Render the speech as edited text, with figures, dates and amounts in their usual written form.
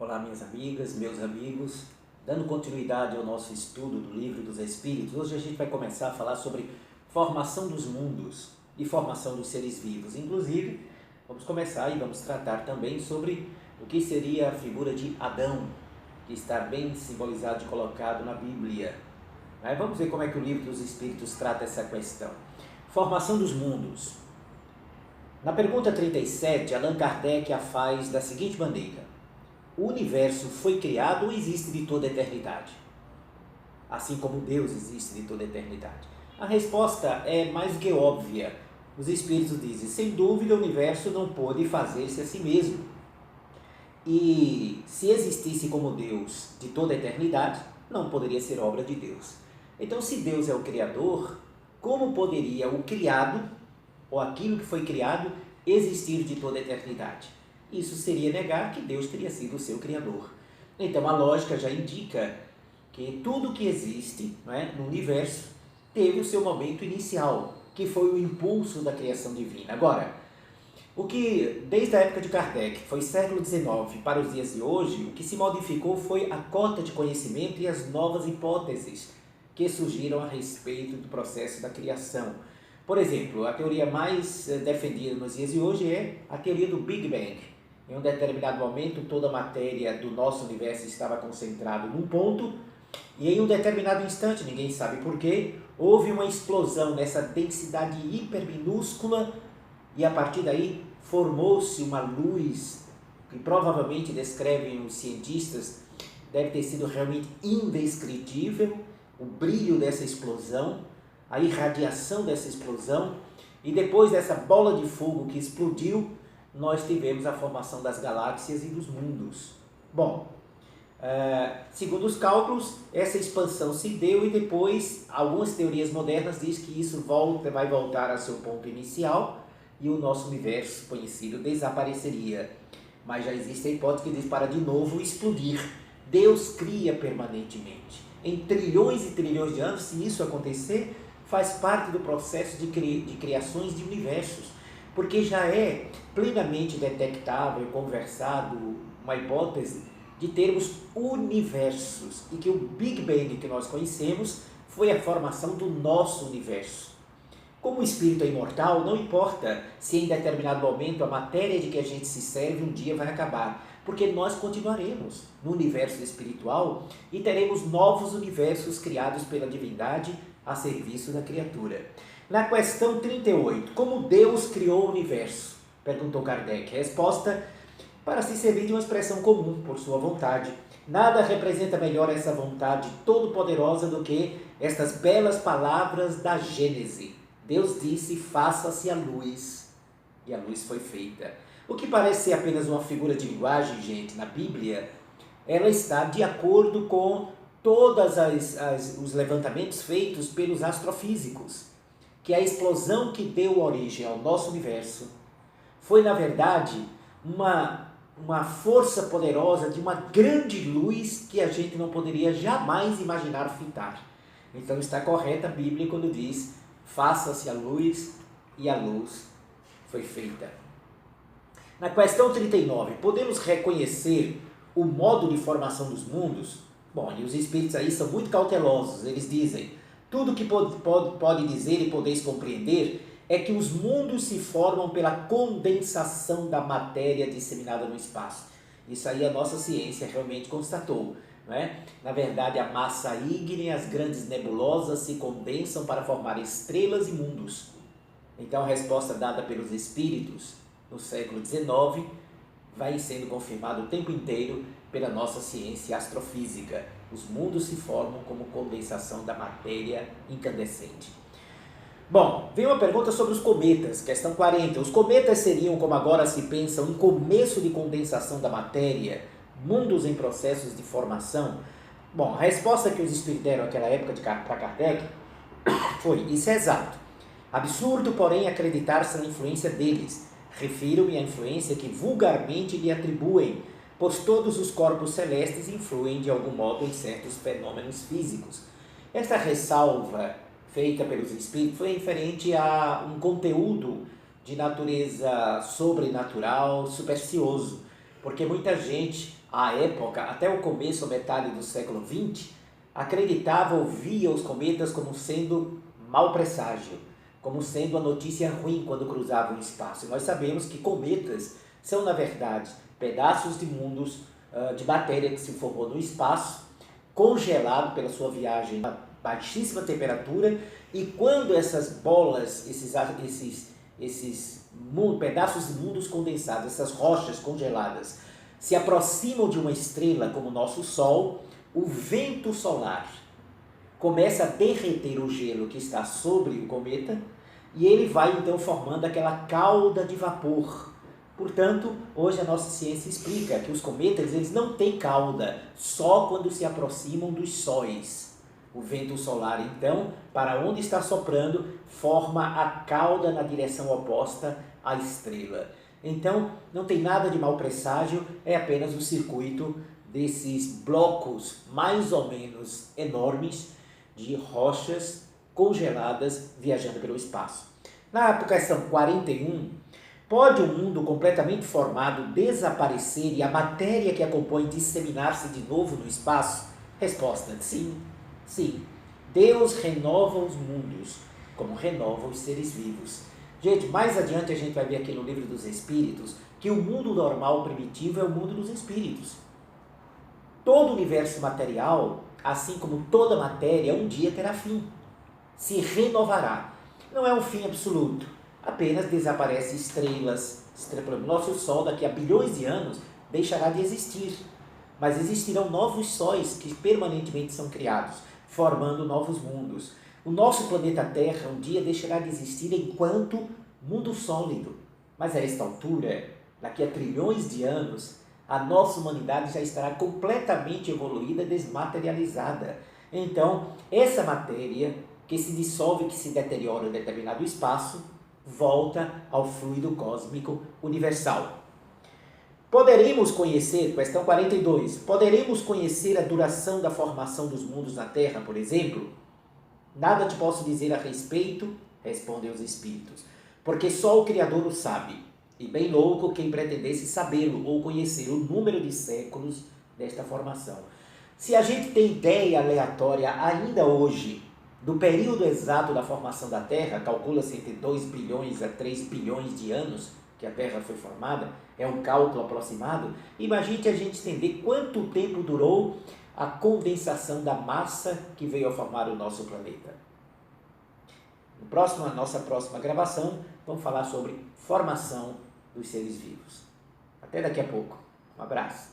Olá, minhas amigas, meus amigos. Dando continuidade ao nosso estudo do Livro dos Espíritos, hoje a gente vai começar a falar sobre formação dos mundos e formação dos seres vivos. Inclusive, vamos começar e vamos tratar também sobre o que seria a figura de Adão, que está bem simbolizado e colocado na Bíblia. Vamos ver como é que o Livro dos Espíritos trata essa questão. Formação dos mundos. Na pergunta 37, Allan Kardec a faz da seguinte maneira: o universo foi criado ou existe de toda a eternidade? Assim como Deus existe de toda a eternidade. A resposta é mais do que óbvia. Os Espíritos dizem, sem dúvida o universo não pôde fazer-se a si mesmo. E se existisse como Deus de toda a eternidade, não poderia ser obra de Deus. Então, se Deus é o Criador, como poderia o criado, ou aquilo que foi criado, existir de toda a eternidade? Isso seria negar que Deus teria sido o seu Criador. Então a lógica já indica que tudo que existe, no universo teve o seu momento inicial, que foi o impulso da criação divina. Agora, o que desde a época de Kardec, foi século XIX, para os dias de hoje, o que se modificou foi a cota de conhecimento e as novas hipóteses que surgiram a respeito do processo da criação. Por exemplo, a teoria mais defendida nos dias de hoje é a teoria do Big Bang. Em um determinado momento, toda a matéria do nosso universo estava concentrada num ponto, e em um determinado instante, ninguém sabe porquê, houve uma explosão nessa densidade hiperminúscula, e a partir daí formou-se uma luz, que provavelmente descrevem os cientistas, deve ter sido realmente indescritível, o brilho dessa explosão, a irradiação dessa explosão, e depois dessa bola de fogo que explodiu, nós tivemos a formação das galáxias e dos mundos. Bom, segundo os cálculos, essa expansão se deu e depois algumas teorias modernas dizem que isso vai voltar ao seu ponto inicial e o nosso universo conhecido desapareceria. Mas já existe a hipótese que diz para de novo explodir. Deus cria permanentemente. Em trilhões e trilhões de anos, se isso acontecer, faz parte do processo de criações de universos. Porque já é plenamente detectável, conversado, uma hipótese de termos universos e que o Big Bang que nós conhecemos foi a formação do nosso universo. Como o espírito é imortal, não importa se em determinado momento a matéria de que a gente se serve um dia vai acabar, porque nós continuaremos no universo espiritual e teremos novos universos criados pela divindade a serviço da criatura. Na questão 38, como Deus criou o universo? Perguntou Kardec. Resposta, para se servir de uma expressão comum, por sua vontade. Nada representa melhor essa vontade todo-poderosa do que estas belas palavras da Gênese. Deus disse, faça-se a luz, e a luz foi feita. O que parece ser apenas uma figura de linguagem, gente, na Bíblia, ela está de acordo com todos os levantamentos feitos pelos astrofísicos, que a explosão que deu origem ao nosso universo foi, na verdade, uma força poderosa de uma grande luz que a gente não poderia jamais imaginar fitar. Então está correta a Bíblia quando diz, faça-se a luz, e a luz foi feita. Na questão 39, podemos reconhecer o modo de formação dos mundos? Bom, e os espíritos aí são muito cautelosos, eles dizem, tudo que pode dizer e podeis compreender é que os mundos se formam pela condensação da matéria disseminada no espaço. Isso aí a nossa ciência realmente constatou. Não é? Na verdade, a massa ígnea, as grandes nebulosas se condensam para formar estrelas e mundos. Então a resposta dada pelos espíritos no século XIX vai sendo confirmada o tempo inteiro pela nossa ciência astrofísica. Os mundos se formam como condensação da matéria incandescente. Bom, vem uma pergunta sobre os cometas, questão 40. Os cometas seriam, como agora se pensa, um começo de condensação da matéria, mundos em processos de formação? Bom, a resposta que os espíritos deram naquela época para Kardec foi, isso é exato. Absurdo, porém, acreditar-se na influência deles. Refiro-me à influência que vulgarmente lhe atribuem, pois todos os corpos celestes influem de algum modo em certos fenômenos físicos. Esta ressalva feita pelos espíritos foi referente a um conteúdo de natureza sobrenatural, supersticioso. porque muita gente, à época, até o começo, metade do século XX, acreditava ou via os cometas como sendo mau presságio, como sendo a notícia ruim quando cruzavam o espaço. E nós sabemos que cometas são, na verdade, pedaços de mundos de matéria que se formou no espaço, congelado pela sua viagem a baixíssima temperatura, e quando essas bolas, esses pedaços de mundos condensados, essas rochas congeladas, se aproximam de uma estrela como o nosso Sol, o vento solar começa a derreter o gelo que está sobre o cometa e ele vai então formando aquela cauda de vapor. Portanto, hoje a nossa ciência explica que os cometas eles não têm cauda, só quando se aproximam dos sóis. O vento solar, então, para onde está soprando, forma a cauda na direção oposta à estrela. Então, não tem nada de mau presságio, é apenas o circuito desses blocos mais ou menos enormes de rochas congeladas viajando pelo espaço. Na questão 41, pode um mundo completamente formado desaparecer e a matéria que a compõe disseminar-se de novo no espaço? Resposta: sim, sim. Deus renova os mundos, como renova os seres vivos. Gente, mais adiante a gente vai ver aqui no Livro dos Espíritos que o mundo normal primitivo é o mundo dos espíritos. Todo o universo material, assim como toda matéria, um dia terá fim. Se renovará. Não é um fim absoluto. Apenas desaparece estrelas. Nosso Sol, daqui a bilhões de anos, deixará de existir. Mas existirão novos sóis que permanentemente são criados, formando novos mundos. O nosso planeta Terra um dia deixará de existir enquanto mundo sólido. Mas a esta altura, daqui a trilhões de anos, a nossa humanidade já estará completamente evoluída, desmaterializada. Então, essa matéria que se dissolve, que se deteriora em determinado espaço, volta ao fluido cósmico universal. Poderemos conhecer, questão 42, poderemos conhecer a duração da formação dos mundos na Terra, por exemplo? Nada te posso dizer a respeito, respondem os espíritos, porque só o Criador o sabe. E bem louco quem pretendesse sabê-lo ou conhecer o número de séculos desta formação. Se a gente tem ideia aleatória ainda hoje do período exato da formação da Terra, calcula-se entre 2 bilhões a 3 bilhões de anos que a Terra foi formada, é um cálculo aproximado, imagine a gente entender quanto tempo durou a condensação da massa que veio a formar o nosso planeta. Na nossa próxima gravação, vamos falar sobre formação dos seres vivos. Até daqui a pouco. Um abraço.